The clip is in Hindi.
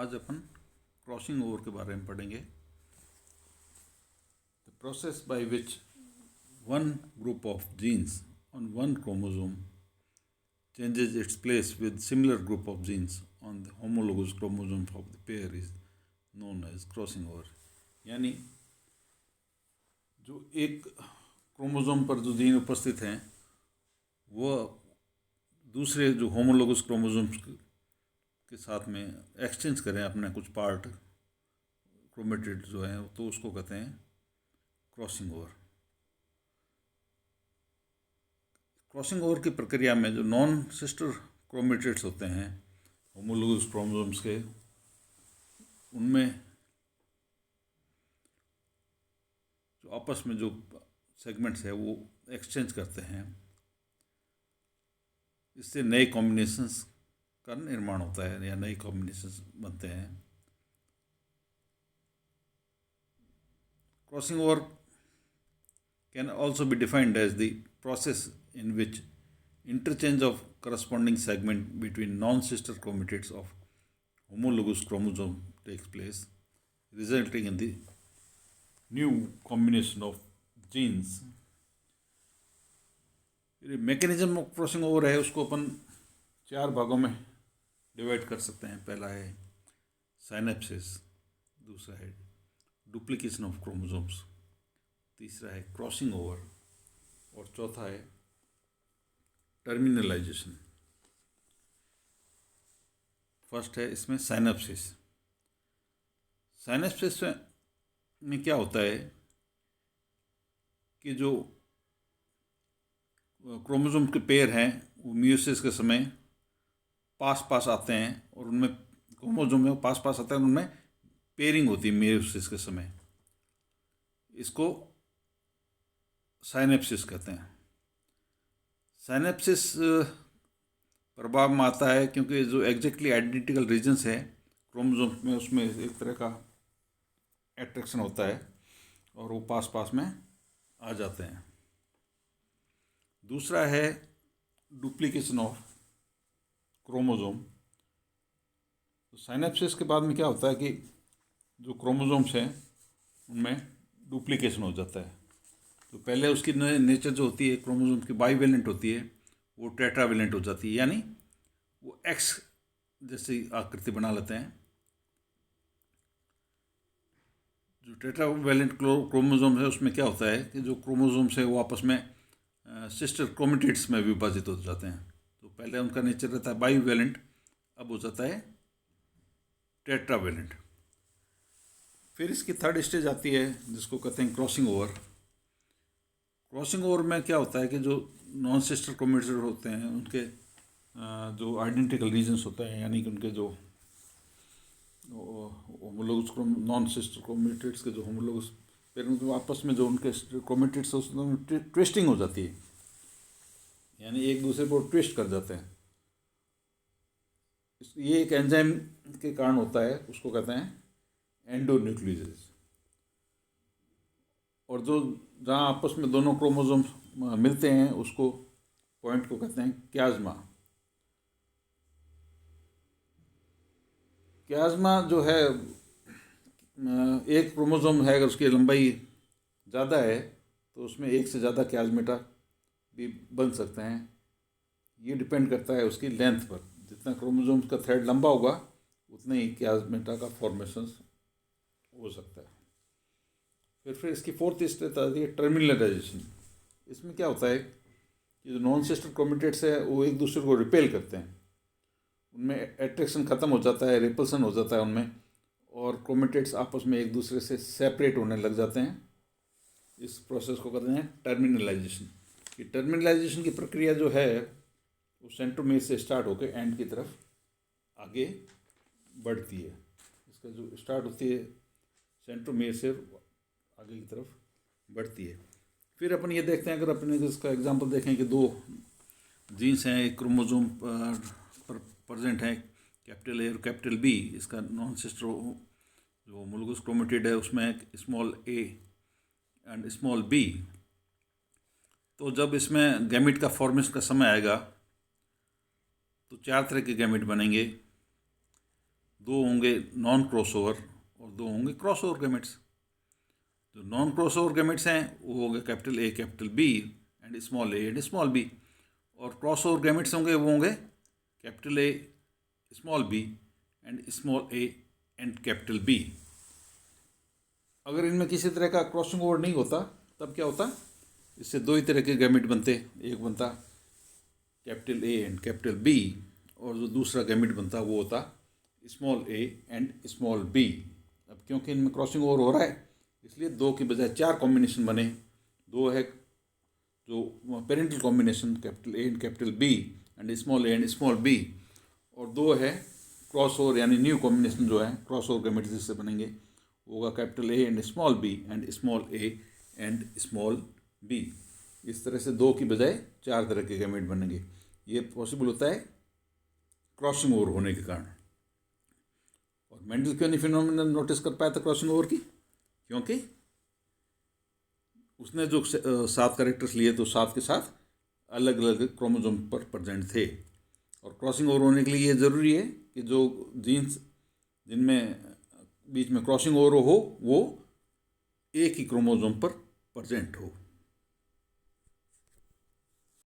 आज अपन क्रॉसिंग ओवर के बारे में पढ़ेंगे। The process by which one group of genes on one chromosome changes its place with similar group of genes on the homologous chromosome of the pair is known as crossing over। यानी जो एक क्रोमोसोम पर जो जीन उपस्थित हैं वो दूसरे जो होमोलोगस क्रोमोसोम्स के साथ में एक्सचेंज करें अपने कुछ पार्ट क्रोमेटिड जो हैं, तो उसको कहते हैं क्रॉसिंग ओवर। क्रॉसिंग ओवर की प्रक्रिया में जो नॉन सिस्टर क्रोमेटिड्स होते हैं होमोलोगस क्रोमोसोम्स के, उनमें जो आपस में जो सेगमेंट्स है वो एक्सचेंज करते हैं। इससे नए कॉम्बिनेशंस का निर्माण होता है या नए कॉम्बिनेशंस बनते हैं। Crossing over can also be defined as the process in which interchange of corresponding segment between non-sister chromatids of homologous chromosome takes place, resulting in the new combination of genes। Mechanism of crossing over है, उसको अपन 4 भागों में डिवाइड कर सकते हैं। पहला है साइनेप्सिस, दूसरा है डुप्लीकेशन ऑफ क्रोमोसोम्स, तीसरा है क्रॉसिंग ओवर और चौथा है टर्मिनलाइजेशन। फर्स्ट है इसमें साइनेप्सिस। साइनेप्सिस में क्या होता है कि जो क्रोमोसोम के पेयर हैं वो मियोसिस के समय पास पास आते हैं और उनमें क्रोमोसोम में पास पास आते हैं, उनमें पेयरिंग होती है मियोसिस के समय। इसको साइनेप्सिस कहते हैं। साइनेप्सिस प्रभाव में आता है क्योंकि जो एग्जैक्टली आइडेंटिकल रीजन्स हैं क्रोमोसोम में, उसमें एक तरह का एट्रैक्शन होता है और वो पास पास में आ जाते हैं। दूसरा है डुप्लीकेशन ऑफ क्रोमोसोम। तो साइनेप्सिस के बाद में क्या होता है कि जो क्रोमोसोम्स हैं उनमें डुप्लीकेशन हो जाता है। तो पहले उसकी नेचर जो होती है क्रोमोसोम की बाईवेलेंट होती है, वो टेट्रावेलेंट हो जाती है, यानी वो एक्स जैसी आकृति बना लेते हैं। जो टेट्रावेलेंट क्रोमोसोम है उसमें क्या होता है कि जो क्रोमोसोम्स है वो आपस में सिस्टर क्रोमेटिड्स में विभाजित हो जाते हैं। तो पहले उनका नेचर रहता है बाईवेलेंट, अब हो जाता है टेट्रावेलेंट। फिर इसकी थर्ड स्टेज आती है जिसको कहते हैं क्रॉसिंग ओवर। क्रॉसिंग ओवर में क्या होता है कि जो नॉन सिस्टर क्रोमेटिड होते हैं उनके जो आइडेंटिकल रीजन्स होते हैं, यानी कि उनके जो होमोलोगस नॉन सिस्टर क्रोमेटिड्स के जो होमोलोगस पेरेंट्स आपस में जो उनके क्रोमेटिड्स उसमें ट्विस्टिंग हो जाती है, यानी एक दूसरे को ट्विस्ट कर जाते हैं। ये एक एंजाइम के कारण होता है, उसको कहते हैं एंडोन्यूक्लियोसिस। और जो जहाँ आपस में दोनों क्रोमोसोम मिलते हैं उसको पॉइंट को कहते हैं क्याज्मा। क्याज्मा जो है एक क्रोमोसोम है, अगर उसकी लंबाई ज़्यादा है तो उसमें एक से ज़्यादा क्याज्मेटा भी बन सकते हैं। ये डिपेंड करता है उसकी लेंथ पर। जितना क्रोमोसोम का थ्रेड लंबा होगा उतने ही क्याज्मेटा का फॉर्मेशन हो सकता है। फिर इसकी फोर्थ स्टेज आती है टर्मिनलाइजेशन। इसमें क्या होता है कि जो नॉन सिस्टर क्रोमेटिड्स है वो एक दूसरे को रिपेल करते हैं, उनमें एट्रैक्शन ख़त्म हो जाता है, रिपल्सन हो जाता है उनमें, और क्रोमेटिड्स आपस में एक दूसरे से सेपरेट होने लग जाते हैं। इस प्रोसेस को कहते हैं टर्मिनलाइजेशन। ये टर्मिनलाइजेशन की प्रक्रिया जो है वो सेंट्रोमेयर से स्टार्ट होकर एंड की तरफ आगे बढ़ती है। इसका जो स्टार्ट होती है सेंट्रोमेयर से आगे की तरफ बढ़ती है। फिर अपन ये देखते हैं, अगर अपने इसका एग्जांपल देखें कि 2 जीन्स हैं, एक क्रोमोसोम पर प्रेजेंट है कैपिटल ए और कैपिटल बी। इसका नॉन सिस्टर जो होमोलोगस क्रोमेटिड है उसमें small A and small B. तो जब इसमें गैमेट का फॉर्मेशन का समय आएगा तो 4 तरह के गैमेट बनेंगे। दो होंगे नॉन क्रॉसओवर और दो होंगे क्रॉसओवर गैमेट्स। जो नॉन क्रॉसओवर गैमेट्स हैं वो हो गए capital A capital B and small A and small B, और क्रॉसओवर गैमेट्स होंगे वो होंगे capital A small B and small A and capital B. अगर इनमें किसी तरह का क्रॉसिंग ओवर नहीं होता तब क्या होता, इससे दो ही तरह के गैमेट बनते, एक बनता capital A and capital B और जो दूसरा गैमेट बनता वो होता small A and small B. अब क्योंकि इनमें क्रॉसिंग ओवर हो रहा है इसलिए दो की बजाय चार कॉम्बिनेशन बने। दो है जो parental combination capital A and capital B and small A and small B, और दो है क्रॉस ओवर यानी न्यू कॉम्बिनेशन जो है क्रॉस ओवर गैमेट जिससे बनेंगे वो होगा capital A and small B and small A and small B. इस तरह से दो की बजाय चार तरह के गैमेट बनेंगे। ये पॉसिबल होता है क्रॉसिंग ओवर होने के कारण। और मेंडल क्यों नहीं फिनोमिना नोटिस कर पाया था क्रॉसिंग ओवर की, क्योंकि उसने जो 7 कैरेक्टर्स लिए तो 7 के साथ अलग अलग क्रोमोसोम पर प्रेजेंट थे। और क्रॉसिंग ओवर होने के लिए ये ज़रूरी है कि जो जीन्स जिनमें बीच में क्रॉसिंग ओवर हो वो एक ही क्रोमोसोम पर प्रेजेंट हो।